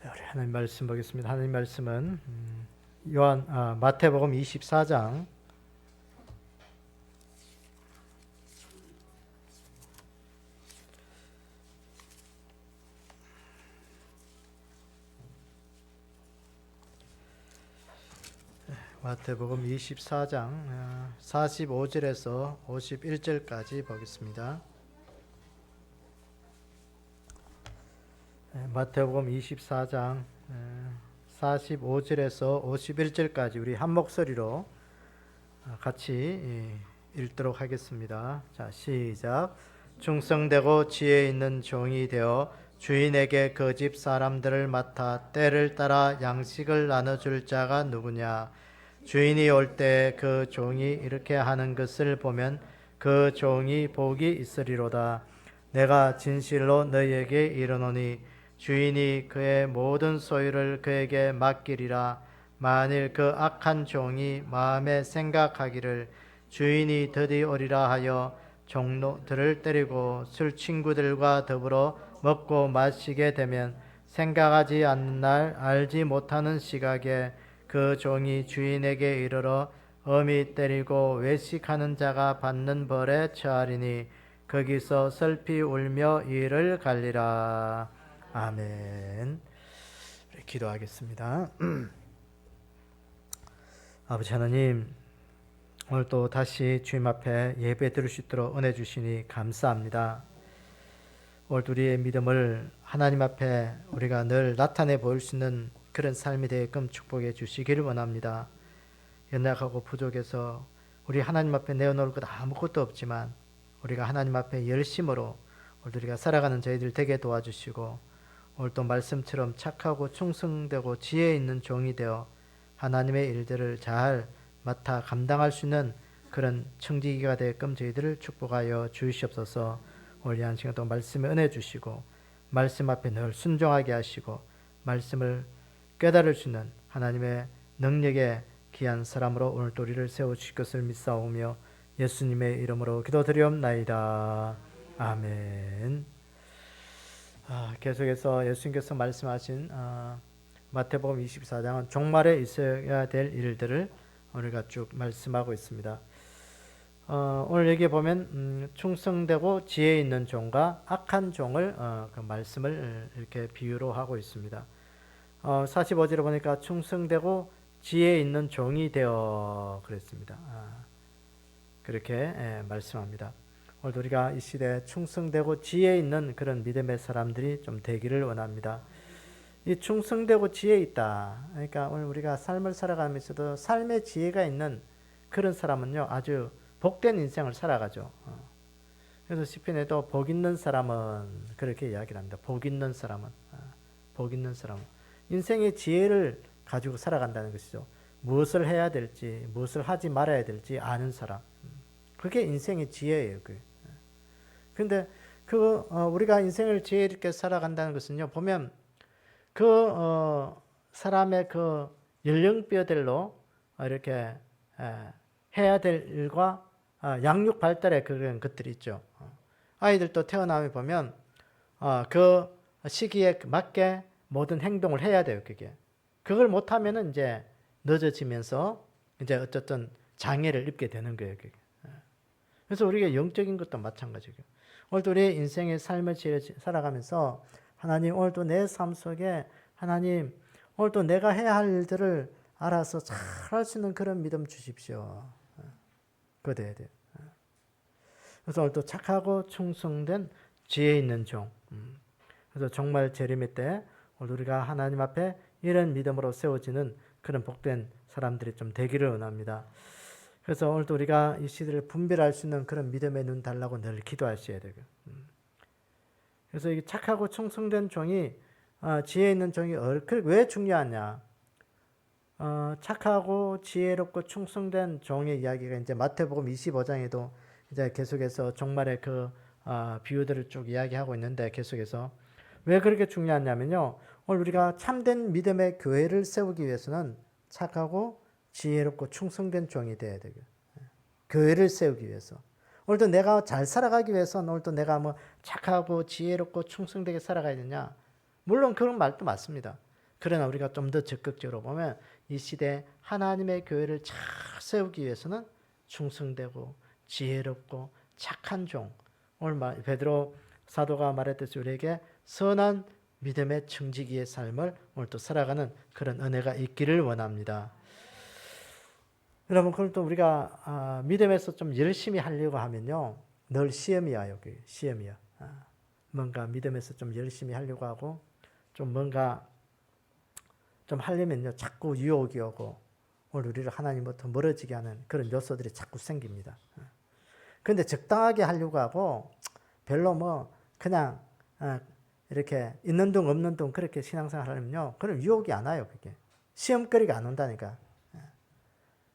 우리 하나님 말씀 보겠습니다. 하나님 말씀은 마태복음 24장 마태복음 24장 45절에서 51절까지 보겠습니다. 마태복음 24장 45절에서 51절까지 우리 한 목소리로 같이 읽도록 하겠습니다. 자, 시작. 충성되고 지혜 있는 종이 되어 주인에게 그 집 사람들을 맡아 때를 따라 양식을 나눠줄 자가 누구냐? 주인이 올 때 그 종이 이렇게 하는 것을 보면 그 종이 복이 있으리로다. 내가 진실로 너희에게 이르노니 주인이 그의 모든 소유를 그에게 맡기리라. 만일 그 악한 종이 마음에 생각하기를 주인이 드디 오리라 하여 종들을 때리고 술 친구들과 더불어 먹고 마시게 되면 생각하지 않는 날 알지 못하는 시각에 그 종이 주인에게 이르러 엄히 때리고 외식하는 자가 받는 벌에 처하리니 거기서 슬피 울며 이를 갈리라. 아멘. 기도하겠습니다. 아버지 하나님, 오늘 또 다시 주님 앞에 예배 드릴 수 있도록 은혜 주시니 감사합니다. 오늘 우리의 믿음을 하나님 앞에 우리가 늘 나타내 보일 수 있는 그런 삶이 되게끔 축복해 주시기를 원합니다. 연약하고 부족해서 우리 하나님 앞에 내어놓을 것 아무것도 없지만 우리가 하나님 앞에 열심으로 오늘 우리가 살아가는 저희들 되게 도와주시고 오늘 또 말씀처럼 착하고 충성되고 지혜 있는 종이 되어 하나님의 일들을 잘 맡아 감당할 수 있는 그런 청지기가 되게끔 저희들을 축복하여 주시옵소서. 오늘 한 시간 동안 말씀에 은혜 주시고 말씀 앞에 늘 순종하게 하시고 말씀을 깨달을 수 있는 하나님의 능력의 귀한 사람으로 오늘 또 우리를 세워주실 것을 믿사오며 예수님의 이름으로 기도드리옵나이다. 아멘. 계속해서 예수님께서 말씀하신 마태복음 24장은 종말에 있어야 될 일들을 우리가 쭉 말씀하고 있습니다. 오늘 여기에 보면 충성되고 지혜 있는 종과 악한 종을 그 말씀을 이렇게 비유로 하고 있습니다. 45절에 보니까 충성되고 지혜 있는 종이 되어 그랬습니다. 그렇게 말씀합니다. 오늘 우리가 이 시대에 충성되고 지혜 있는 그런 믿음의 사람들이 좀 되기를 원합니다. 이 충성되고 지혜 있다. 그러니까 오늘 우리가 삶을 살아가면서도 삶의 지혜가 있는 그런 사람은요, 아주 복된 인생을 살아가죠. 그래서 시편에도 복 있는 사람은 그렇게 이야기를 합니다. 복 있는 사람은, 복 있는 사람은 인생의 지혜를 가지고 살아간다는 것이죠. 무엇을 해야 될지, 무엇을 하지 말아야 될지 아는 사람. 그게 인생의 지혜예요. 그런데 우리가 인생을 지혜 있게 살아간다는 것은요, 보면 사람의 그 연령뼈들로 이렇게 해야 될 일과 양육 발달의 그런 것들이 있죠. 아이들도 태어나면 보면 그 시기에 맞게 모든 행동을 해야 돼요. 그걸 못하면은 이제 늦어지면서 이제 어쨌든 장애를 입게 되는 거예요. 그래서 우리가 영적인 것도 마찬가지고요. 오늘도 우리의 인생의 삶을 살아가면서 하나님, 오늘도 내 삶 속에 하나님, 오늘도 내가 해야 할 일들을 알아서 잘 할 수 있는 그런 믿음 주십시오. 그거 돼야 돼요. 그래서 오늘도 착하고 충성된 지혜 있는 종. 그래서 정말 재림의 때 오늘 우리가 하나님 앞에 이런 믿음으로 세워지는 그런 복된 사람들이 좀 되기를 원합니다. 그래서 오늘도 우리가 이 시대를 분별할 수 있는 그런 믿음의 눈 달라고 늘 기도하셔야 되고. 그래서 이 착하고 충성된 종이 지혜 있는 종이 왜 중요하냐? 착하고 지혜롭고 충성된 종의 이야기가 이제 마태복음 25장에도 이제 계속해서 종말의 그 비유들을 쭉 이야기하고 있는데 계속해서 왜 그렇게 중요하냐면요. 오늘 우리가 참된 믿음의 교회를 세우기 위해서는 착하고 지혜롭고 충성된 종이 돼야 되고 교회를 세우기 위해서 오늘도 내가 잘 살아가기 위해서는 오늘도 내가 뭐 착하고 지혜롭고 충성되게 살아가야 되냐? 물론 그런 말도 맞습니다. 그러나 우리가 좀 더 적극적으로 보면 이 시대에 하나님의 교회를 잘 세우기 위해서는 충성되고 지혜롭고 착한 종, 오늘 베드로 사도가 말했듯이 우리에게 선한 믿음의 청지기의 삶을 오늘 또 살아가는 그런 은혜가 있기를 원합니다. 여러분, 그럼 또 우리가 믿음에서 좀 열심히 하려고 하면요, 늘 시험이야. 여기 시험이야. 뭔가 믿음에서 좀 열심히 하려고 하고 좀 뭔가 좀 하려면요, 자꾸 유혹이 오고 오늘 우리를 하나님부터 멀어지게 하는 그런 요소들이 자꾸 생깁니다. 그런데 적당하게 하려고 하고 별로 뭐 그냥 이렇게 있는 둥 없는 둥 그렇게 신앙생활 하려면요, 그럼 유혹이 안 와요. 그게 시험거리가 안 온다니까.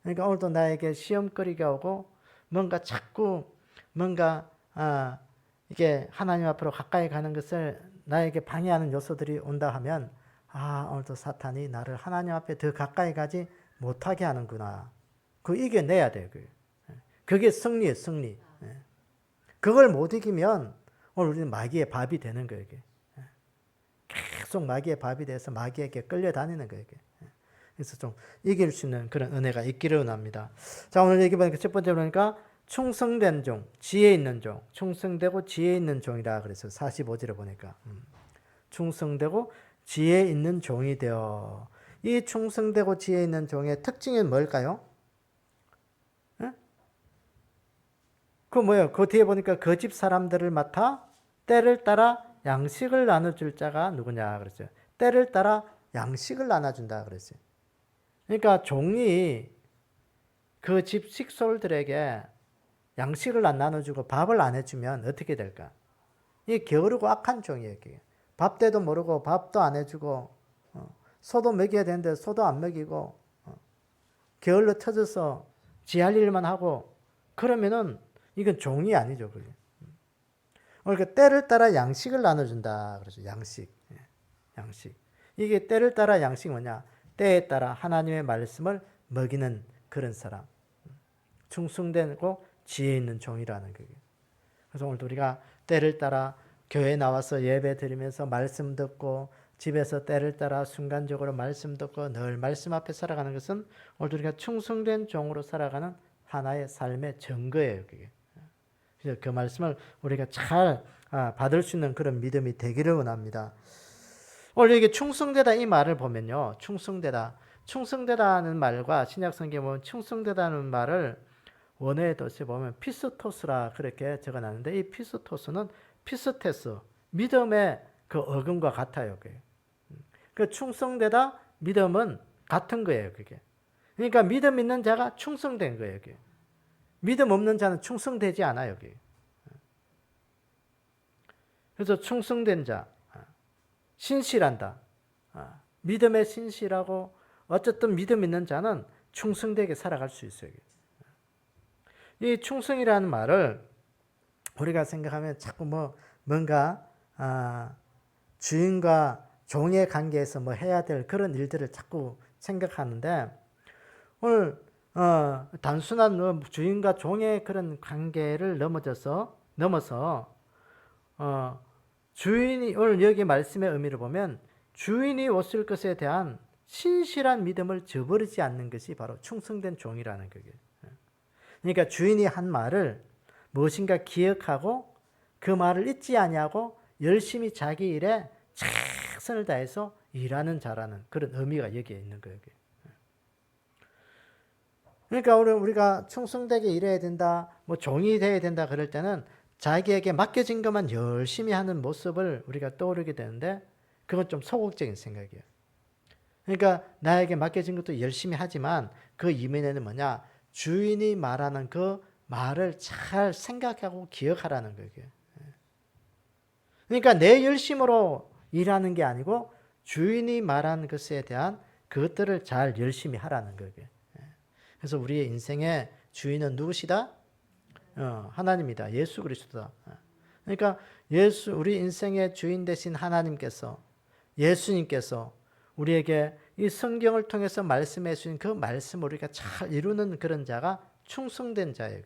그러니까 오늘도 나에게 시험거리가 오고 뭔가 자꾸 뭔가 이게 하나님 앞으로 가까이 가는 것을 나에게 방해하는 요소들이 온다 하면 오늘도 사탄이 나를 하나님 앞에 더 가까이 가지 못하게 하는구나. 그거 이겨내야 돼요. 그게 승리예요, 승리. 그걸 못 이기면 오늘 우리는 마귀의 밥이 되는 거예요. 계속 마귀의 밥이 돼서 마귀에게 끌려다니는 거예요. 그래서 좀 이길 수 있는 그런 은혜가 있기를 원합니다. 자, 오늘 얘기 보니까 첫 번째 보니까 충성된 종, 지혜 있는 종, 충성되고 지혜 있는 종이라 그래서 45절에 보니까 충성되고 지혜 있는 종이 되어. 이 충성되고 지혜 있는 종의 특징은 뭘까요? 그 뭐예요? 그 뒤에 보니까 그 집 사람들을 맡아 때를 따라 양식을 나눠줄 자가 누구냐 그랬어요. 때를 따라 양식을 나눠준다 그랬어요. 그러니까 종이 그 집 식솔들에게 양식을 안 나눠주고 밥을 안 해주면 어떻게 될까? 이게 게으르고 악한 종이에요. 밥 때도 모르고 밥도 안 해주고 소도 먹여야 되는데 소도 안 먹이고 게을러 터져서 지 할 일만 하고 그러면은 이건 종이 아니죠. 그게. 그러니까 때를 따라 양식을 나눠준다. 그래서 양식. 양식. 이게 때를 따라 양식이 뭐냐? 때에 따라 하나님의 말씀을 먹이는 그런 사람. 충성되고 지혜 있는 종이라는 거예요. 그래서 오늘도 우리가 때를 따라 교회에 나와서 예배 드리면서 말씀 듣고 집에서 때를 따라 순간적으로 말씀 듣고 늘 말씀 앞에 살아가는 것은 오늘도 우리가 충성된 종으로 살아가는 하나의 삶의 증거예요. 그게. 그래서 그 말씀을 우리가 잘 받을 수 있는 그런 믿음이 되기를 원합니다. 오늘 이게 충성되다 이 말을 보면요. 충성되다는 말과 신약성경에 보면 충성되다는 말을 원어의 뜻을 보면 피스토스라 그렇게 적어놨는데 이 피스토스는 피스테스, 믿음의 그 어근과 같아요. 그게. 그 충성되다, 믿음은 같은 거예요. 그게. 그러니까 믿음 있는 자가 충성된 거예요. 그게. 믿음 없는 자는 충성되지 않아요. 여기. 그래서 충성된 자, 신실한다. 믿음에 신실하고 어쨌든 믿음 있는 자는 충성되게 살아갈 수 있어요. 이 충성이라는 말을 우리가 생각하면 자꾸 뭔가 주인과 종의 관계에서 해야 될 그런 일들을 자꾸 생각하는데 오늘 단순한 주인과 종의 그런 관계를 넘어서 주인이 오늘 여기 말씀의 의미를 보면 주인이 오실 것에 대한 신실한 믿음을 저버리지 않는 것이 바로 충성된 종이라는 거예요. 그러니까 주인이 한 말을 무엇인가 기억하고 그 말을 잊지 아니하고 열심히 자기 일에 최선을 다해서 일하는 자라는 그런 의미가 여기에 있는 거예요. 그러니까 우리가 충성되게 일해야 된다, 종이 되어야 된다 그럴 때는 자기에게 맡겨진 것만 열심히 하는 모습을 우리가 떠오르게 되는데 그건 좀 소극적인 생각이에요. 그러니까 나에게 맡겨진 것도 열심히 하지만 그 이면에는 뭐냐? 주인이 말하는 그 말을 잘 생각하고 기억하라는 거예요. 그러니까 내 열심으로 일하는 게 아니고 주인이 말하는 것에 대한 그것들을 잘 열심히 하라는 거예요. 그래서 우리의 인생의 주인은 누구시다? 하나님이다. 예수 그리스도다. 그러니까 우리 인생의 주인 되신 하나님께서, 예수님께서 우리에게 이 성경을 통해서 말씀해 주신 그 말씀을 우리가 잘 이루는 그런 자가 충성된 자예요.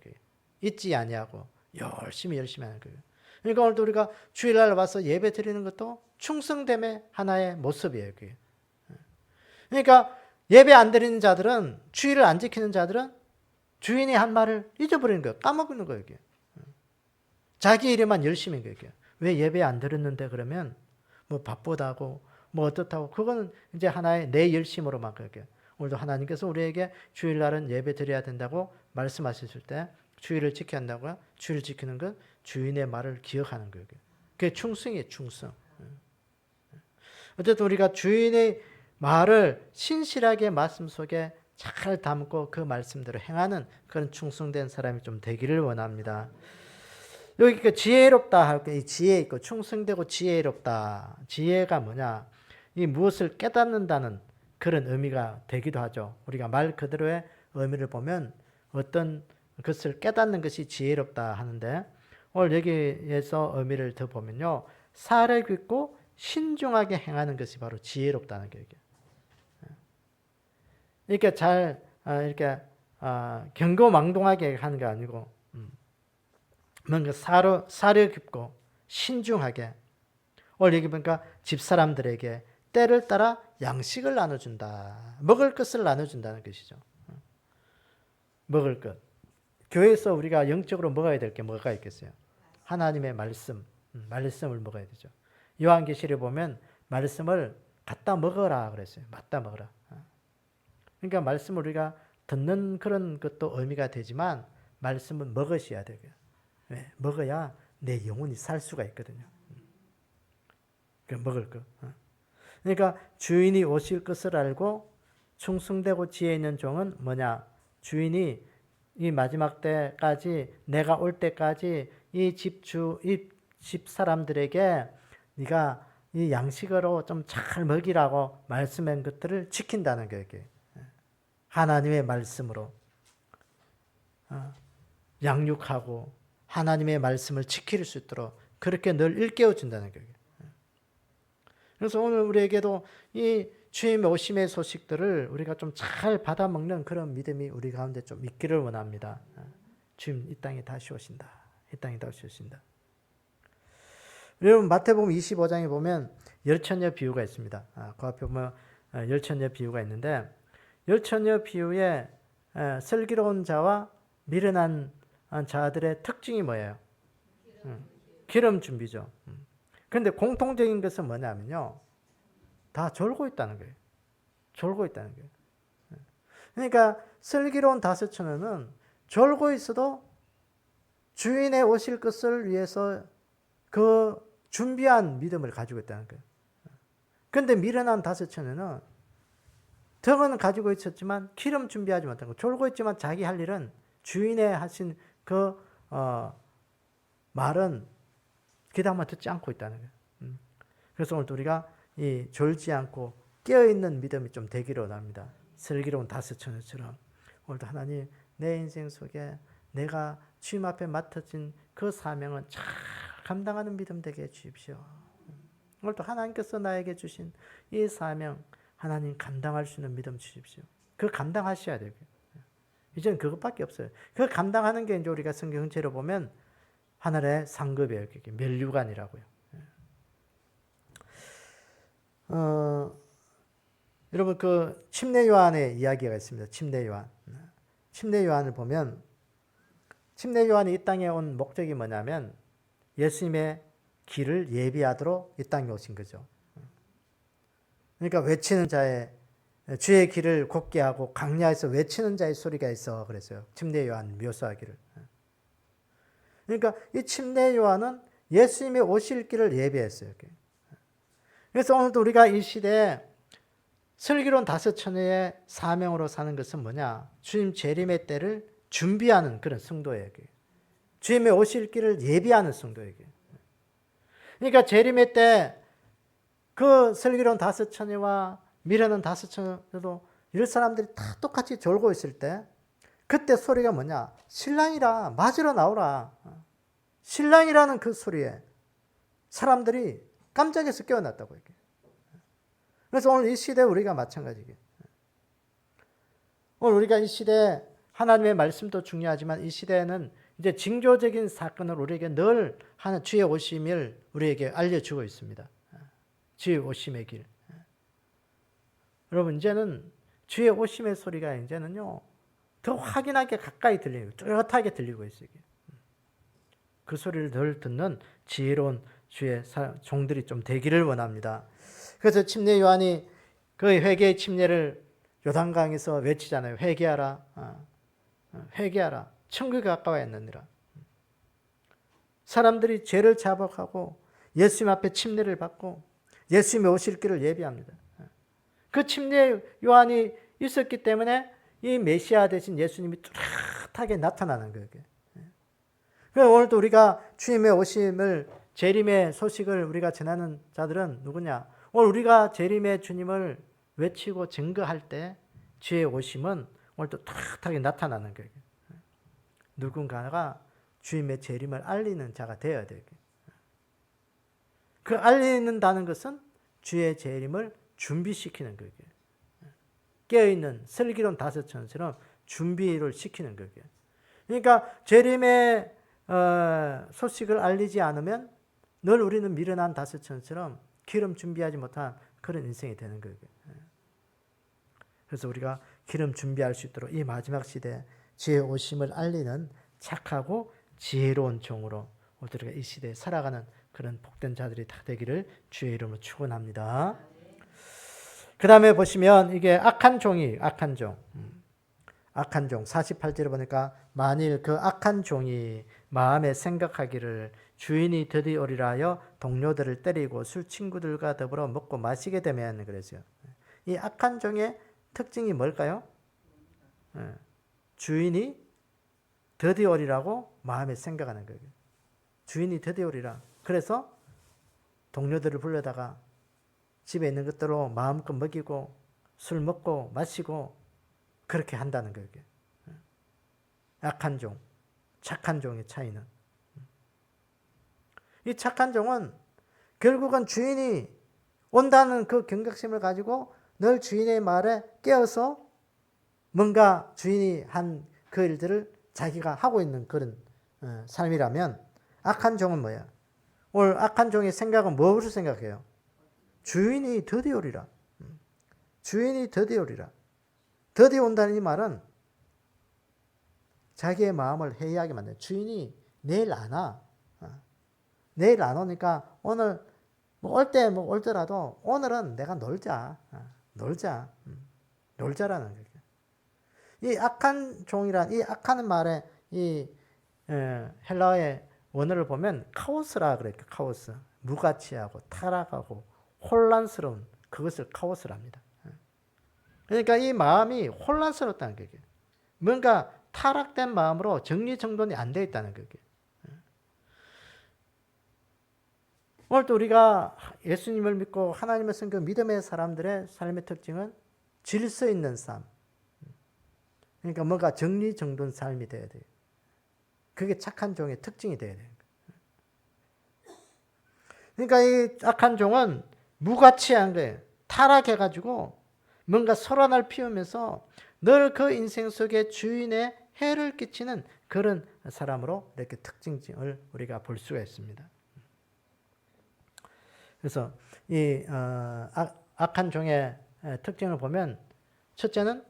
잊지 아니하고 열심히 하는 거예요. 그러니까 오늘도 우리가 주일날 와서 예배 드리는 것도 충성됨의 하나의 모습이에요. 그게. 그러니까 예배 안 드리는 자들은, 주의를 안 지키는 자들은 주인이 한 말을 잊어버리는 거예요. 까먹는 거예요. 이게. 자기 일에만 열심히 한 거예요. 이게. 왜 예배 안 드렸는데 그러면 뭐 바쁘다고 뭐 어떻다고, 그거는 이제 하나의 내 열심으로만 그렇게. 오늘도 하나님께서 우리에게 주일날은 예배 드려야 된다고 말씀하셨을 때 주일을 지켜야 한다고요. 주일을 지키는 건 주인의 말을 기억하는 거예요. 그게 충성이에요. 충성. 어쨌든 우리가 주인의 말을 신실하게 말씀 속에 잘 담고 그 말씀대로 행하는 그런 충성된 사람이 좀 되기를 원합니다. 여기 그 지혜롭다 할 때 이 지혜 있고 충성되고 지혜롭다. 지혜가 뭐냐? 이 무엇을 깨닫는다는 그런 의미가 되기도 하죠. 우리가 말 그대로의 의미를 보면 어떤 것을 깨닫는 것이 지혜롭다 하는데, 오늘 여기에서 의미를 더 보면요, 살을 긋고 신중하게 행하는 것이 바로 지혜롭다는 거예요. 이렇게 잘 이렇게 경거망동하게 하는 게 아니고 뭔가 살을 긋고 신중하게. 오늘 여기 보니까 집사람들에게 때를 따라 양식을 나눠준다. 먹을 것을 나눠준다는 것이죠. 먹을 것. 교회에서 우리가 영적으로 먹어야 될 게 뭐가 있겠어요? 하나님의 말씀, 말씀을 먹어야 되죠. 요한계시를 보면 말씀을 갖다 먹어라 그랬어요. 맞다 먹어라. 그러니까 말씀을 우리가 듣는 그런 것도 의미가 되지만 말씀은 먹으셔야 되고요. 왜? 먹어야 내 영혼이 살 수가 있거든요. 그 먹을 거. 그러니까 주인이 오실 것을 알고 충성되고 지혜 있는 종은 뭐냐? 주인이 이 마지막 때까지, 내가 올 때까지 이 집 사람들에게 네가 이 양식으로 좀 잘 먹이라고 말씀한 것들을 지킨다는 거예요. 하나님의 말씀으로 양육하고 하나님의 말씀을 지킬 수 있도록 그렇게 늘 일깨워 준다는 거예요. 그래서 오늘 우리에게도 이 주님의 오심의 소식들을 우리가 좀 잘 받아먹는 그런 믿음이 우리 가운데 좀 있기를 원합니다. 주님 이 땅에 다시 오신다. 이 땅에 다시 오신다. 여러분 마태복음 25장에 보면 열처녀 비유가 있습니다. 그 앞에 보면 열처녀 비유가 있는데, 열처녀 비유의 슬기로운 자와 미련한 자들의 특징이 뭐예요? 기름 준비죠. 그런데 공통적인 것은 뭐냐면요, 다 졸고 있다는 거예요. 졸고 있다는 거예요. 그러니까 슬기로운 다섯 처녀는 졸고 있어도 주인의 오실 것을 위해서 그 준비한 믿음을 가지고 있다는 거예요. 그런데 미련한 다섯 처녀는 덕은 가지고 있었지만 기름 준비하지 못하고 졸고 있지만 자기 할 일은 주인의 하신 그 말은 귀담아 듣지 않고 있다는 거예요. 그래서 오늘 우리가 이 졸지 않고 깨어있는 믿음이 좀 되기를 원합니다. 슬기로운 다섯 처녀처럼 오늘도 하나님 내 인생 속에 내가 주님 앞에 맡아진 그 사명은 잘 감당하는 믿음 되게 해주십시오. 오늘도 하나님께서 나에게 주신 이 사명 하나님 감당할 수 있는 믿음 주십시오. 그거 감당하셔야 돼요. 이제는 그것밖에 없어요. 그거 감당하는 게 이제 우리가 성경 전체로 보면 하늘의 상급이에요. 멸류관이라고요. 여러분 그 침례 요한의 이야기가 있습니다. 침례 요한. 침례 요한을 보면 침례 요한이 이 땅에 온 목적이 뭐냐면 예수님의 길을 예비하도록 이 땅에 오신 거죠. 그러니까 외치는 자의 주의 길을 곱게 하고 강야에서 외치는 자의 소리가 있어 그랬어요. 침례 요한 묘사하기를. 그러니까 이 침례 요한은 예수님의 오실 길을 예비했어요. 그래서 오늘도 우리가 이 시대에 슬기로운 다섯 처녀의 사명으로 사는 것은 뭐냐? 주님 재림의 때를 준비하는 그런 성도에게, 주님의 오실 길을 예비하는 성도에게. 그러니까 재림의 때 그 슬기로운 다섯 처녀와 미련한 다섯 처녀도 이런 사람들이 다 똑같이 졸고 있을 때 그때 소리가 뭐냐? 신랑이라 맞으러 나오라. 신랑이라는 그 소리에 사람들이 깜짝에서 깨어났다고 얘기해요. 그래서 오늘 이 시대에 우리가 마찬가지예요. 오늘 우리가 이 시대에 하나님의 말씀도 중요하지만 이 시대에는 이제 징조적인 사건을 우리에게 늘 하는 주의 오심을 우리에게 알려주고 있습니다. 주의 오심의 길. 여러분 이제는 주의 오심의 소리가 이제는요 더 확연하게 가까이 들리고 뚜렷하게 들리고 있어요. 그 소리를 덜 듣는 지혜로운 주의 종들이 좀 되기를 원합니다. 그래서 침례 요한이 그 회개의 침례를 요단강에서 외치잖아요. 회개하라, 회개하라. 천국이 가까워했느니라. 사람들이 죄를 자복하고 예수님 앞에 침례를 받고 예수님이 오실 길을 예비합니다. 그 침례 요한이 있었기 때문에 이 메시아 대신 예수님이 뚜렷하게 나타나는 거예요. 오늘도 우리가 주님의 오심을 재림의 소식을 우리가 전하는 자들은 누구냐? 오늘 우리가 재림의 주님을 외치고 증거할 때 주의 오심은 오늘도 뚜렷하게 나타나는 거예요. 누군가가 주님의 재림을 알리는 자가 되어야 돼요. 그 알리는다는 것은 주의 재림을 준비시키는 거예요. 깨어있는 슬기로운 다섯천처럼 준비를 시키는 거예요. 그러니까 재림의 소식을 알리지 않으면 늘 우리는 미련한 다섯천처럼 기름 준비하지 못한 그런 인생이 되는 거예요. 그래서 우리가 기름 준비할 수 있도록 이 마지막 시대에 주의 오심을 알리는 착하고 지혜로운 종으로 우리가 이 시대에 살아가는 그런 복된 자들이 다 되기를 주의 이름으로 축원합니다. 그 다음에 보시면 이게 악한 종이 악한 종 48절에 보니까 만일 그 악한 종이 마음에 생각하기를 주인이 드디어 오리라 하여 동료들을 때리고 술 친구들과 더불어 먹고 마시게 되면 그랬어요. 이 악한 종의 특징이 뭘까요? 주인이 드디어 오리라고 마음에 생각하는 거예요. 주인이 드디어 오리라. 그래서 동료들을 불러다가 집에 있는 것들로 마음껏 먹이고 술 먹고 마시고 그렇게 한다는 거예요. 악한 종, 착한 종의 차이는. 이 착한 종은 결국은 주인이 온다는 그 경각심을 가지고 늘 주인의 말에 깨어서 뭔가 주인이 한 그 일들을 자기가 하고 있는 그런 삶이라면 악한 종은 뭐야? 오늘 악한 종의 생각은 무엇을 생각해요? 주인이 드디어 오리라. 주인이 드디어 오리라. 드디어 온다는 이 말은 자기의 마음을 해이하게 만드는 주인이 내일 안 와. 내일 안 오니까 오늘 올 때 올더라도 오늘은 내가 놀자. 놀자라는 거예요. 이 악한 종이란 이 악한 말에 이 헬라어의 원어를 보면 카오스라 그래요. 카오스. 무가치하고 타락하고 혼란스러운 그것을 카오스라 합니다. 그러니까 이 마음이 혼란스럽다는 거예요. 뭔가 타락된 마음으로 정리정돈이 안 되어 있다는 거예요. 오늘도 우리가 예수님을 믿고 하나님을 섬겨 믿음의 사람들의 삶의 특징은 질서 있는 삶. 그러니까 뭔가 정리정돈 삶이 되어야 돼요. 그게 착한 종의 특징이 되어야 돼요. 그러니까 이 악한 종은 무가치한 거예요. 타락해가지고 뭔가 소란을 피우면서 늘 그 인생 속에 주인의 해를 끼치는 그런 사람으로 이렇게 특징을 우리가 볼 수가 있습니다. 그래서 이 악한 종의 특징을 보면 첫째는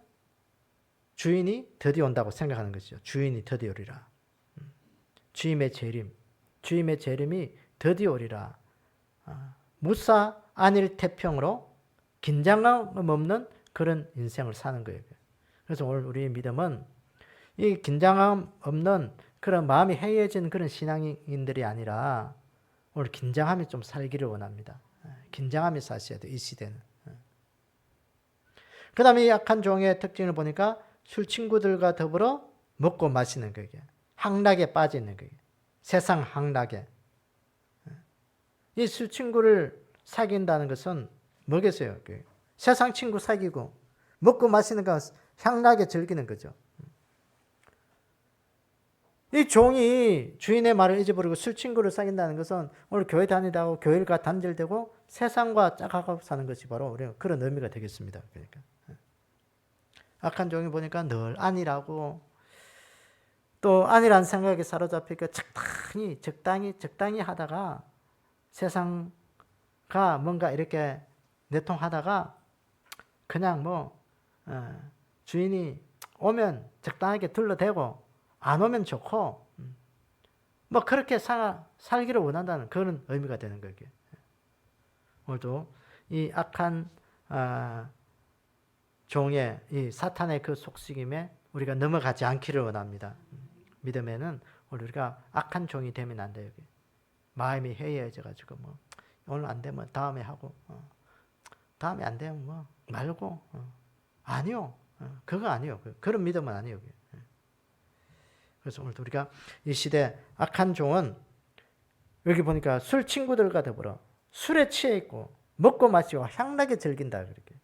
주인이 드디어 온다고 생각하는 것이죠. 주인이 드디어 오리라. 주임의 재림이 드디어 오리라. 무사 안일 태평으로 긴장감 없는 그런 인생을 사는 거예요. 그래서 오늘 우리의 믿음은 이 긴장감 없는 그런 마음이 해이해진 그런 신앙인들이 아니라 오늘 긴장함이 좀 살기를 원합니다. 긴장함이 사셔야 돼요. 이 시대는. 그 다음에 이 악한 종의 특징을 보니까 술 친구들과 더불어 먹고 마시는 거예요. 향락에 빠지는 거예요. 세상 향락에. 이 술 친구를 사귄다는 것은 뭐겠어요? 세상 친구 사귀고 먹고 마시는 거 향락에 즐기는 거죠. 이 종이 주인의 말을 잊어버리고 술 친구를 사귄다는 것은 오늘 교회 다니다고 교회가 단절되고 세상과 짝하고 사는 것이 바로 그런 의미가 되겠습니다. 그러니까 악한 종이 보니까 늘 아니라고 또 아니란 생각에 사로잡히니까 적당히 하다가 세상과 뭔가 이렇게 내통하다가 그냥 뭐 주인이 오면 적당하게 둘러대고 안 오면 좋고 뭐 그렇게 살기를 원한다는 그런 의미가 되는 거예요. 오늘도 이 악한 종의 이 사탄의 그 속삭임에 우리가 넘어가지 않기를 원합니다. 믿음에는 우리가 악한 종이 되면 안 돼요. 마음이 해이해져가지고 뭐 오늘 안 되면 다음에 하고 다음에 안 되면 뭐 말고 아니요. 그거 아니요. 그런 믿음은 아니에요. 그래서 오늘 우리가 이 시대 악한 종은 여기 보니까 술 친구들과 더불어 술에 취해 있고 먹고 마시고 향락에 즐긴다. 그렇게.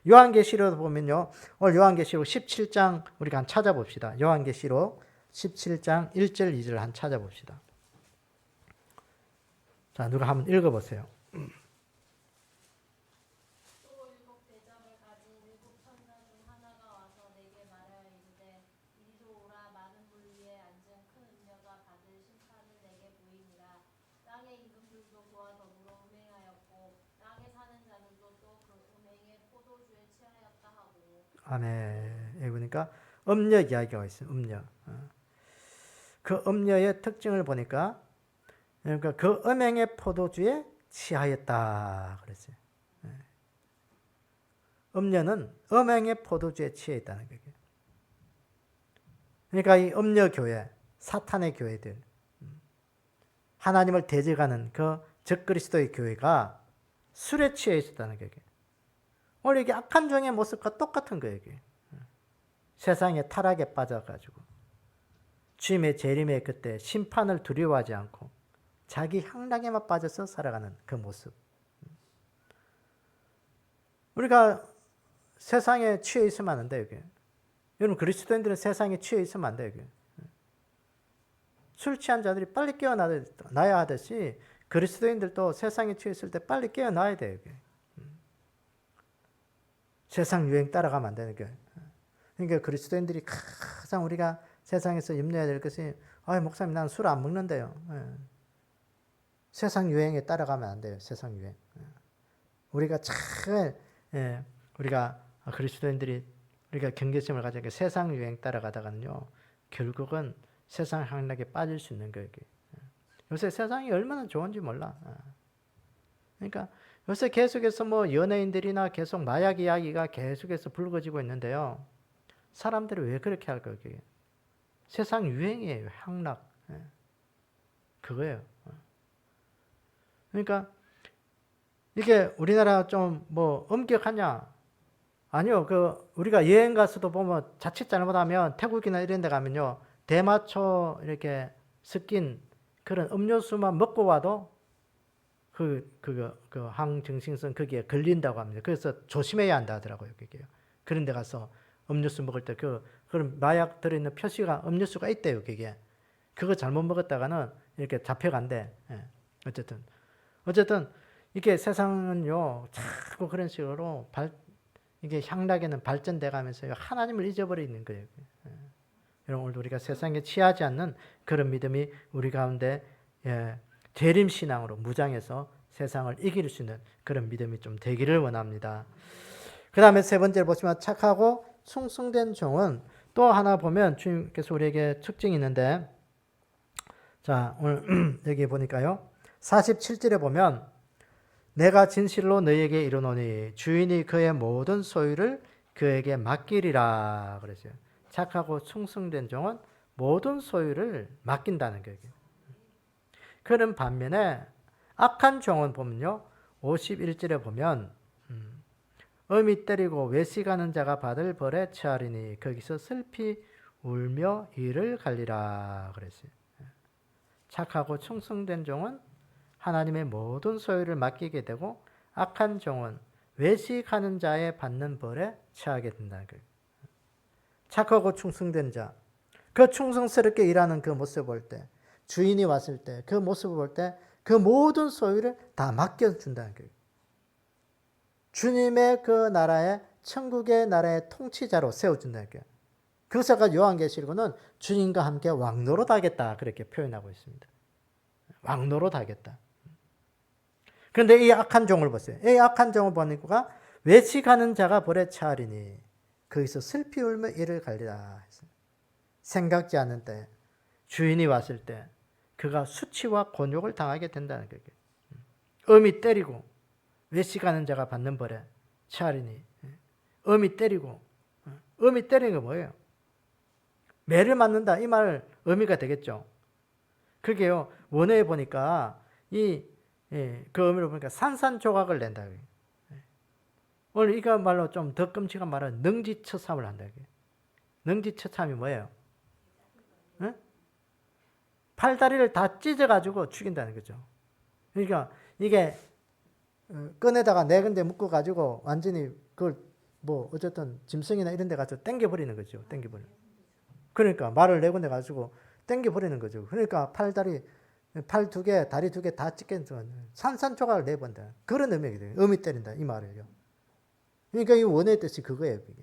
요한계시록 보면요. 오늘 요한계시록 17장 우리가 한 찾아봅시다. 요한계시록 17장 1절 2절 한 찾아봅시다. 자, 누가 한번 읽어보세요. 아멘. 여기 보니까 음녀 이야기가 있어요. 음녀. 그 음녀의 특징을 보니까 그러니까 그 음행의 포도주에 취하였다 그랬어요. 음녀는 음행의 포도주에 취해 있다는 거예요. 그러니까 이 음녀 교회, 사탄의 교회들, 하나님을 대적하는 그 적그리스도의 교회가 술에 취해 있었다는 거예요. 오늘 이게 악한 종의 모습과 똑같은 거예요. 세상의 타락에 빠져가지고 주님의 재림의 그때 심판을 두려워하지 않고 자기 향락에만 빠져서 살아가는 그 모습. 우리가 세상에 취해 있으면 안 돼요. 여러분 그리스도인들은 세상에 취해 있으면 안 돼요. 술 취한 자들이 빨리 깨어나야 하듯이 그리스도인들도 세상에 취해 있을 때 빨리 깨어나야 돼요. 세상 유행 따라가면 안 되는 거예요. 그러니까 그리스도인들이 가장 우리가 세상에서 염려해야 될 것이 목사님 나는 술 안 먹는데요. 세상 유행에 따라가면 안 돼요. 세상 유행. 우리가 잘 우리가 그리스도인들이 우리가 경계심을 가지고 세상 유행 따라가다가는요. 결국은 세상 향락에 빠질 수 있는 거예요. 요새 세상이 얼마나 좋은지 몰라. 그러니까 요새 계속해서 뭐 연예인들이나 계속 마약 이야기가 계속해서 불거지고 있는데요. 사람들이 왜 그렇게 할까요? 그게? 세상 유행이에요. 향락. 그거예요. 그러니까 이게 우리나라 좀 뭐 엄격하냐? 아니요. 우리가 여행 가서도 보면 자칫 잘못하면 태국이나 이런 데 가면요. 대마초 이렇게 섞인 그런 음료수만 먹고 와도 그 항증식성 거기에 걸린다고 합니다. 그래서 조심해야 한다 하더라고요. 그게요. 그런 데 가서 음료수 먹을 때 그런 마약 들어있는 표시가 음료수가 있대요. 그게. 그거 잘못 먹었다가는 이렇게 잡혀간대. 어쨌든 이게 세상은요. 자꾸 그런 식으로 이게 향락에는 발전돼 가면서 하나님을 잊어버리는 거예요. 여러분 오늘 우리가 세상에 취하지 않는 그런 믿음이 우리 가운데 재림신앙으로 무장해서 세상을 이길 수 있는 그런 믿음이 좀 되기를 원합니다. 그 다음에 세 번째로 보시면 착하고 충성된 종은 또 하나 보면 주님께서 우리에게 특징이 있는데 자 오늘 여기 보니까요 47절에 보면 내가 진실로 너희에게 이르노니 주인이 그의 모든 소유를 그에게 맡기리라 그랬어요. 착하고 충성된 종은 모든 소유를 맡긴다는 거예요. 그런 반면에 악한 종은 보면요 51절에 보면 어미 때리고 외식하는 자가 받을 벌에 처하리니 거기서 슬피 울며 이를 갈리라 그랬어요. 착하고 충성된 종은 하나님의 모든 소유를 맡기게 되고 악한 종은 외식하는 자의 받는 벌에 처하게 된다는 거예요. 착하고 충성된 자, 그 충성스럽게 일하는 그 모습을 볼 때, 주인이 왔을 때 그 모습을 볼 때 그 모든 소유를 다 맡겨준다는 거예요. 주님의 그 나라의 천국의 나라의 통치자로 세워준다는 거예요. 그것을 요한계시록은 주님과 함께 왕노릇하겠다 그렇게 표현하고 있습니다. 왕노릇하겠다. 그런데 이 악한 종을 보세요. 이 악한 종을 보니까 외식하는 자가 벌에 처하리니 거기서 슬피 울며 이를 갈리라. 생각지 않은 때 주인이 왔을 때 그가 수치와 곤욕을 당하게 된다는 거예요. 엄히 때리고 외식하는 자가 받는 벌에 처하리니. 엄히 때리고, 엄히 때리는 게 뭐예요? 매를 맞는다 이 말 의미가 되겠죠. 그게요 원어에 보니까 그 의미로 보니까 산산조각을 낸다. 오늘 이거 말로 좀 더 끔찍한 말은 능지처참을 한다. 능지처참이 뭐예요? 팔다리를 다 찢어가지고 죽인다는 거죠. 그러니까 이게 끈에다가 네 군데 묶어가지고 완전히 그걸 뭐 어쨌든 짐승이나 이런 데 가서 땡겨버리는 거죠. 땡겨버리는. 그러니까 말을 네 군데 가지고 땡겨버리는 거죠. 그러니까 팔 두 개, 다리 두 개 다 찢겠어. 산산조각을 내본다. 그런 의미가 돼요. 엄히 때린다 이 말을요. 그러니까 이 원어의 뜻이 그거예요. 그게.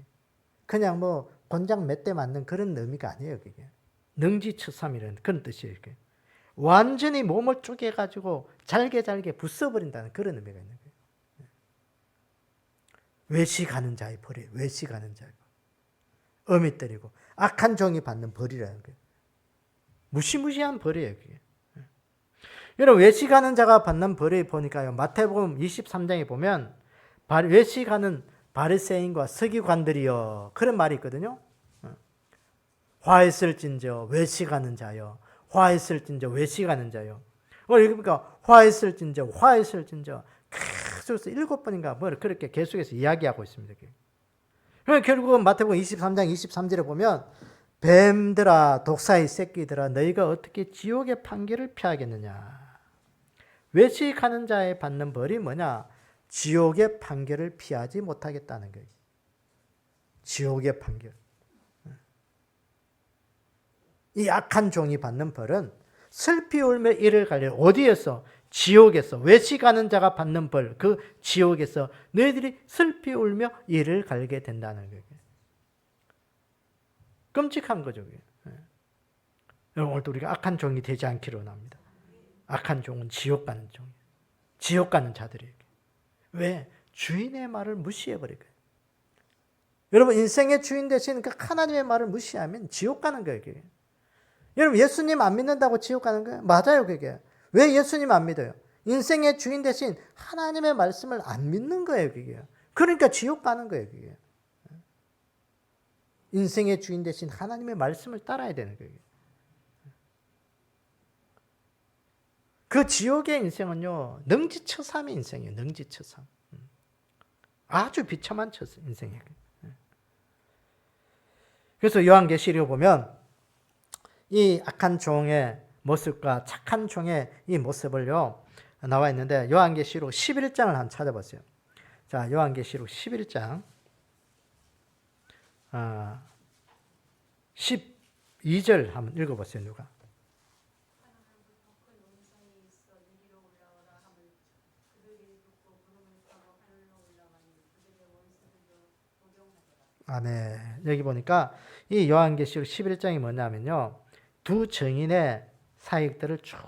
그냥 뭐 곤장 몇 대 맞는 그런 의미가 아니에요. 그게. 능지처참이라는 그런 뜻이에요. 이렇게. 완전히 몸을 쪼개가지고 잘게 부숴버린다는 그런 의미가 있는 거예요. 외식하는 자의 벌이에요. 외식하는 자고. 엄히 때리고 악한 종이 받는 벌이라는 거예요. 무시무시한 벌이에요. 그게. 여러분 외식하는 자가 받는 벌이 보니까요. 마태복음 23장에 보면 외식하는 바리새인과 서기관들이여 그런 말이 있거든요. 화했을진저 외식하는 자여 화했을진저 외식하는 자여. 그러니까 화했을진저 계속해서 7번인가 뭐 그렇게 계속해서 이야기하고 있습니다. 그러니까 결국은 마태복음 23장 23절에 보면 뱀들아 독사의 새끼들아 너희가 어떻게 지옥의 판결을 피하겠느냐. 외식하는 자에 받는 벌이 뭐냐. 지옥의 판결을 피하지 못하겠다는 거예요. 지옥의 판결. 이 악한 종이 받는 벌은 슬피 울며 이를 갈려. 어디에서? 지옥에서. 외식하는 자가 받는 벌, 그 지옥에서 너희들이 슬피 울며 이를 갈게 된다는 거예요. 끔찍한 거죠. 오늘도 우리가 악한 종이 되지 않기로 원합니다. 악한 종은 지옥 가는 종이에요. 지옥 가는 자들이에요. 왜? 주인의 말을 무시해버리고요. 여러분 인생의 주인 되신 그 하나님의 말을 무시하면 지옥 가는 거예요. 그게. 여러분 예수님 안 믿는다고 지옥 가는 거예요? 맞아요. 그게. 왜 예수님 안 믿어요? 인생의 주인 되신 하나님의 말씀을 안 믿는 거예요. 그게. 그러니까 지옥 가는 거예요. 그게. 인생의 주인 되신 하나님의 말씀을 따라야 되는 거예요. 그 지옥의 인생은요. 능지처삼의 인생이에요. 능지처삼. 아주 비참한 인생이에요. 그래서 요한계시록 보면 이 악한 종의 모습과 착한 종의 이 모습을요 나와 있는데 요한계시록 11장을 한번 찾아보세요. 자, 요한계시록 11장 12절 한번 읽어보세요. 누가? 아멘. 여기 보니까 이 요한계시록 11장이 뭐냐면요. 두 증인의 사역들을 쭉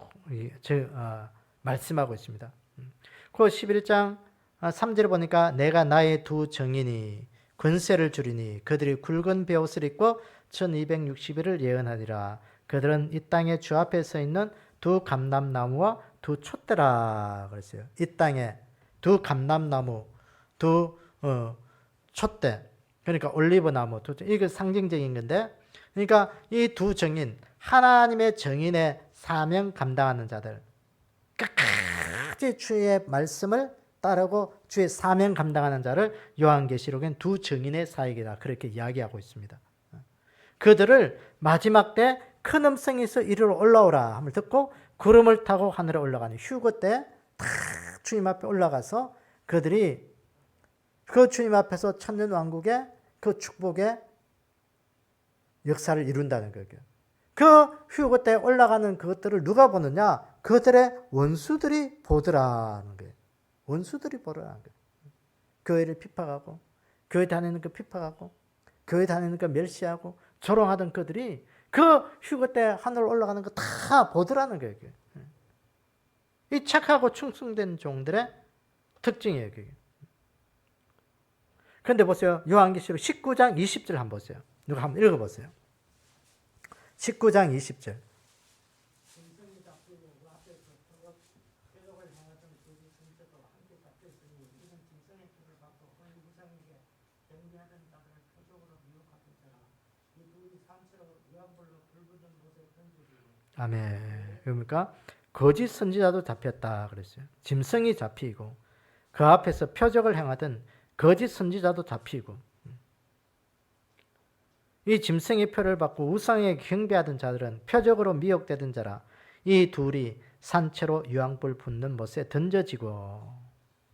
말씀하고 있습니다. 그 11장 3절에 보니까 내가 나의 두 증인이 권세를 주리니 그들이 굵은 베옷을 입고 1260일을 예언하리라. 그들은 이 땅에 주 앞에 서 있는 두 감람나무와 두 촛대라 그랬어요. 이 땅에 두 감람나무, 두 촛대. 그러니까 올리브나무, 이게 상징적인 건데, 그러니까 이 두 증인, 하나님의 증인의 사명 감당하는 자들, 끝까지 주의 말씀을 따르고 주의 사명 감당하는 자를 요한계시록엔 두 증인의 사역이다 그렇게 이야기하고 있습니다. 그들을 마지막 때 큰 음성에서 이리로 올라오라 함을 듣고 구름을 타고 하늘에 올라가는 휴거 때 다 주님 앞에 올라가서 그들이 그 주님 앞에서 천년왕국의 그 축복의 역사를 이룬다는 거예요. 그 휴거 때 올라가는 그것들을 누가 보느냐? 그들의 원수들이 보더라는 거예요. 원수들이 보더라는 거예요. 교회를 핍박하고, 교회 다니는 거 핍박하고, 교회 다니는 거 멸시하고, 조롱하던 그들이 그 휴거 때 하늘 올라가는 거 다 보더라는 거예요. 이 착하고 충성된 종들의 특징이에요. 그게. 그런데 보세요. 요한계시록 19장 20절 한번 보세요. 누가 한번 읽어보세요. 19장 20절. 아멘. 그러니까 거짓 선지자도 잡혔다 그랬어요. 짐승이 잡히고 그 앞에서 표적을 행하던 거짓 선지자도 잡히고 이 짐승의 표를 받고 우상에 경배하던 자들은 표적으로 미혹되던 자라. 이 둘이 산채로 유황불 붙는 못에 던져지고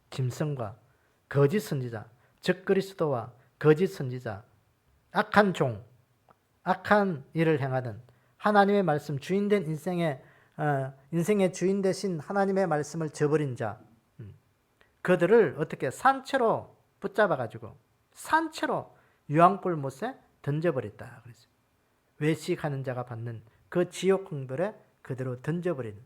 짐승과 거짓 선지자, 즉 그리스도와 거짓 선지자, 악한 종, 악한 일을 행하던 하나님의 말씀 주인된 인생의 주인 되신 하나님의 말씀을 저버린 자, 그들을 어떻게 산채로 붙잡아가지고 산채로 유황불 못에 던져버렸다 그랬어요. 외식하는 자가 받는 그 지옥 흥불에 그대로 던져버리는.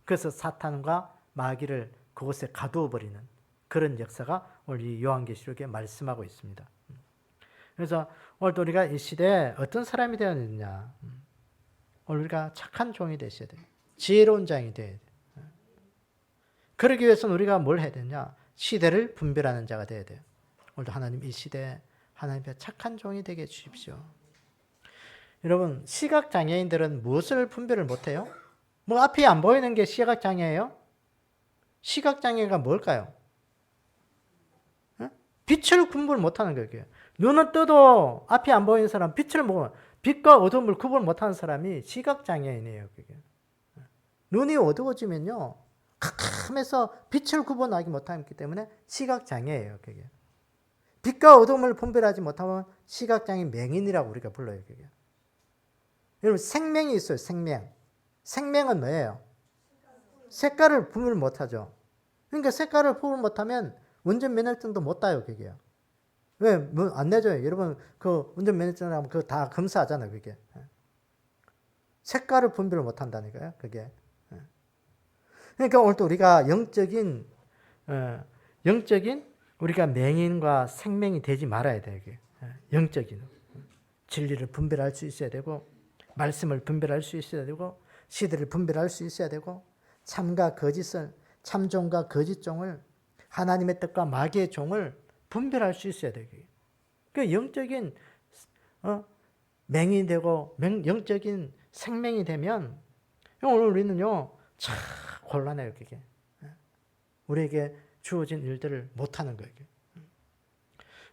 그래서 사탄과 마귀를 그곳에 가두어 버리는 그런 역사가 오늘 이 요한계시록에 말씀하고 있습니다. 그래서 오늘 우리가 이 시대에 어떤 사람이 되어야 되느냐. 오늘 우리가 착한 종이 되셔야 돼요. 지혜로운 장이 되어야 돼요. 그러기 위해서는 우리가 뭘 해야 되냐. 시대를 분별하는 자가 되어야 돼요. 오늘도 하나님 이 시대에 하나님의 착한 종이 되게 해주십시오. 여러분, 시각장애인들은 무엇을 분별을 못해요? 뭐 앞이 안 보이는 게 시각장애예요? 시각장애가 뭘까요? 빛을 구분 못하는 거예요. 눈은 떠도 앞이 안 보이는 사람, 빛을 보고 빛과 어둠을 구분 못하는 사람이 시각장애인이에요. 그게. 눈이 어두워지면요, 캄캄해서 빛을 구분하기 못하기 때문에 시각장애예요. 그게. 빛과 어둠을 분별하지 못하면 시각장애 맹인이라고 우리가 불러요. 그게. 여러분, 생명이 있어요. 생명. 생명은 뭐예요? 색깔을 분별 못하죠. 그러니까 색깔을 분별 못하면 운전면허증도 못 따요. 그게요. 왜? 뭐 안 내줘요. 여러분, 그 운전면허증 하면 그거 다 검사하잖아요. 그게. 색깔을 분별을 못한다니까요. 그게. 그러니까 오늘 또 우리가 영적인 우리가 맹인과 생명이 되지 말아야 돼요. 이게. 영적인 진리를 분별할 수 있어야 되고, 말씀을 분별할 수 있어야 되고, 시대를 분별할 수 있어야 되고, 참과 거짓을, 참종과 거짓종을, 하나님의 뜻과 마귀의 종을 분별할 수 있어야 돼요. 그 영적인 맹인이 되고 영적인 생명이 되면 오늘 우리는요 참 곤란해요. 그게 우리에게 주어진 일들을 못하는 거예요.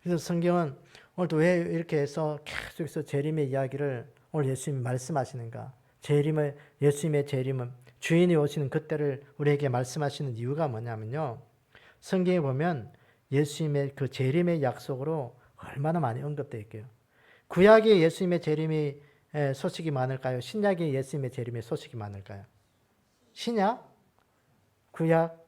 그래서 성경은 오늘도 왜 이렇게 해서 계속해서 재림의 이야기를 오늘 예수님이 말씀하시는가? 예수님의 재림은 주인이 오시는 그때를 우리에게 말씀하시는 이유가 뭐냐면요. 성경에 보면 예수님의 그 재림의 약속으로 얼마나 많이 언급되어 있게요. 구약의 예수님의 재림의 소식이 많을까요? 신약의 예수님의 재림의 소식이 많을까요? 신약? 구약?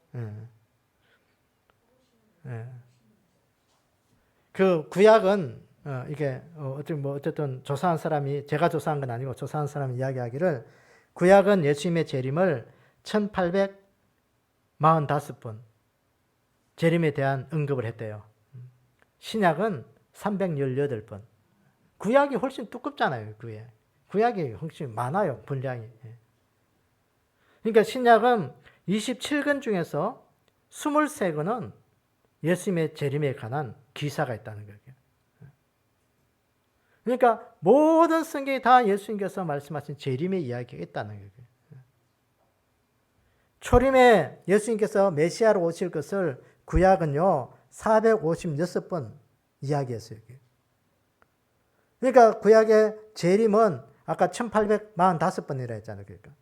그 구약은 이게 어쨌든 조사한 사람이, 제가 조사한 건 아니고 조사한 사람이 이야기하기를 구약은 예수님의 재림을 1845번 재림에 대한 언급을 했대요. 신약은 318번. 구약이 훨씬 두껍잖아요. 구약이 훨씬 많아요. 분량이. 그러니까 신약은 27권 중에서 23권은 예수님의 재림에 관한 기사가 있다는 거예요. 그러니까 모든 성경이 다 예수님께서 말씀하신 재림의 이야기가 있다는 거예요. 초림에 예수님께서 메시아로 오실 것을 구약은요 456번 이야기했어요. 그러니까 구약의 재림은 아까 1845번이라 했잖아요. 그러니까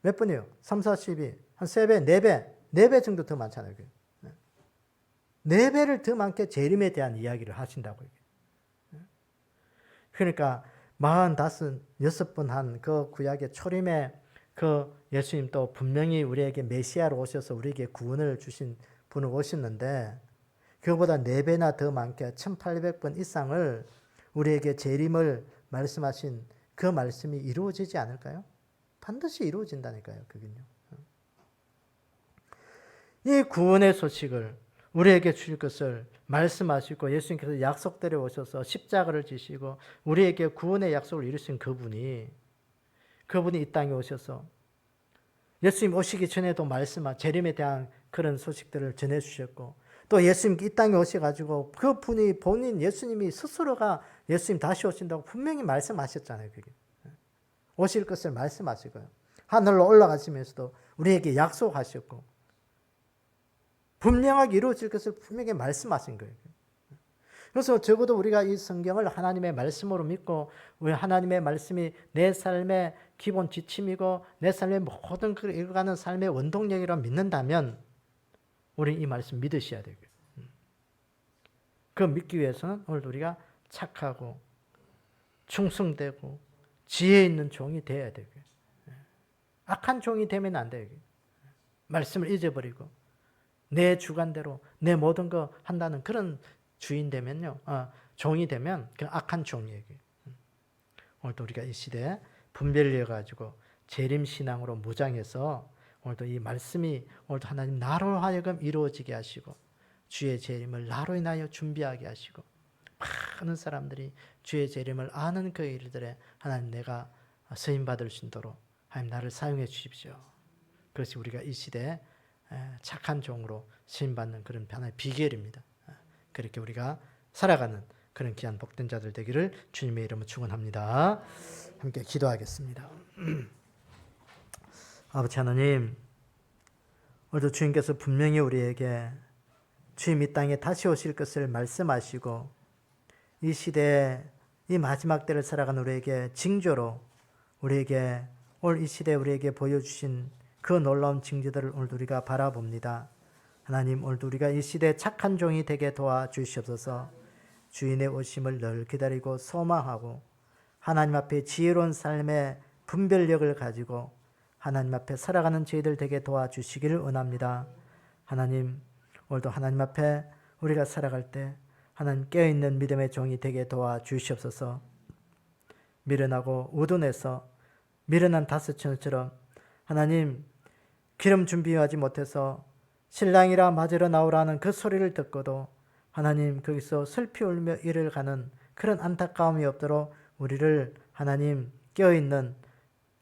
몇 번이요? 3, 4, 12, 한 3배, 4배, 4배 정도 더 많잖아요. 4배를 더 많게 재림에 대한 이야기를 하신다고요. 그러니까 45, 6번 한 그 구약의 초림에 그 예수님 또 분명히 우리에게 메시아로 오셔서 우리에게 구원을 주신 분을 오셨는데 그보다 4배나 더 많게 1800번 이상을 우리에게 재림을 말씀하신 그 말씀이 이루어지지 않을까요? 반드시 이루어진다니까요. 그건요. 이 구원의 소식을 우리에게 주실 것을 말씀하시고 예수님께서 약속대로 오셔서 십자가를 지시고 우리에게 구원의 약속을 이루신 그분이 이 땅에 오셔서 예수님 오시기 전에도 재림에 대한 그런 소식들을 전해주셨고 또 예수님 이 땅에 오셔가지고 그분이 본인 예수님이 스스로가 예수님 다시 오신다고 분명히 말씀하셨잖아요. 그게. 오실 것을 말씀하시고요. 하늘로 올라가시면서도 우리에게 약속하셨고 분명하게 이루어질 것을 분명히 말씀하신 거예요. 그래서 적어도 우리가 이 성경을 하나님의 말씀으로 믿고 우리 하나님의 말씀이 내 삶의 기본 지침이고 내 삶의 모든 그 읽어가는 삶의 원동력이라고 믿는다면 우리 이 말씀 믿으셔야 되고요. 그 믿기 위해서는 오늘 우리가 착하고 충성되고 지혜 있는 종이 되어야 되고요. 악한 종이 되면 안 돼요. 말씀을 잊어버리고 내 주관대로 내 모든 거 한다는 그런 주인 되면요, 종이 되면 그 악한 종이에요. 오늘도 우리가 이 시대에 분별을 가지고 재림신앙으로 무장해서 오늘도 이 말씀이 오늘도 하나님 나로 하여금 이루어지게 하시고 주의 재림을 나로 인하여 준비하게 하시고 많은 사람들이 주의 재림을 아는 그 일들에 하나님 내가 쓰임받을 수 있도록 하나님 나를 사용해 주십시오. 그것이 우리가 이 시대에 착한 종으로 쓰임받는 그런 하나의 비결입니다. 그렇게 우리가 살아가는 그런 귀한 복된 자들 되기를 주님의 이름으로 축원합니다. 함께 기도하겠습니다. 아버지 하나님, 오늘도 주님께서 분명히 우리에게 주님 이 땅에 다시 오실 것을 말씀하시고 이 시대에 이 마지막 때를 살아가는 우리에게 징조로 우리에게 오늘 이 시대에 우리에게 보여주신 그 놀라운 징조들을 오늘도 우리가 바라봅니다. 하나님, 오늘도 우리가 이 시대에 착한 종이 되게 도와주시옵소서. 주인의 오심을 늘 기다리고 소망하고 하나님 앞에 지혜로운 삶의 분별력을 가지고 하나님 앞에 살아가는 저희들 되게 도와주시기를 원합니다. 하나님, 오늘도 하나님 앞에 우리가 살아갈 때 하나님 깨어있는 믿음의 종이 되게 도와주시옵소서. 미련하고 우둔해서 미련한 다스처럼 하나님 기름 준비하지 못해서 신랑이라 맞으러 나오라는 그 소리를 듣고도 하나님 거기서 슬피 울며 일을 가는 그런 안타까움이 없도록 우리를 하나님 깨어있는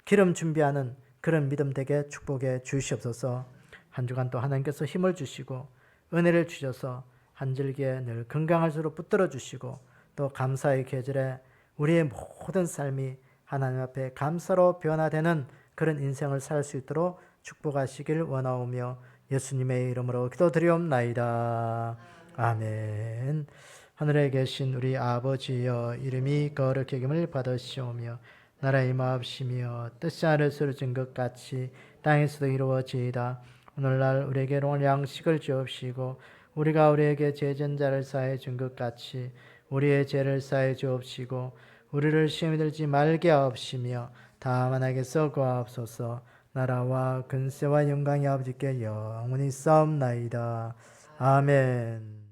기름 준비하는 그런 믿음 되게 축복해 주시옵소서. 한 주간 또 하나님께서 힘을 주시고 은혜를 주셔서 한 절기에 늘 건강할수록 붙들어 주시고 또 감사의 계절에 우리의 모든 삶이 하나님 앞에 감사로 변화되는 그런 인생을 살 수 있도록 축복하시길 원하오며 예수님의 이름으로 기도드리옵나이다. 아멘. 하늘에 계신 우리 아버지여, 이름이 거룩히 여김을 받으시오며 나라의 임하옵시며 뜻이 하늘에서 이루어진 것 같이 땅에서도 이루어지이다. 오늘날 우리에게 오늘 양식을 주옵시고 우리가 우리에게 죄전자를 사해 준 것 같이 우리의 죄를 사해 주옵시고 우리를 시험에 들지 말게 하옵시며 다만 악에서 구하옵소서. 나라와 근세와 영광이 아버지께 영원히 싸움나이다. 아멘.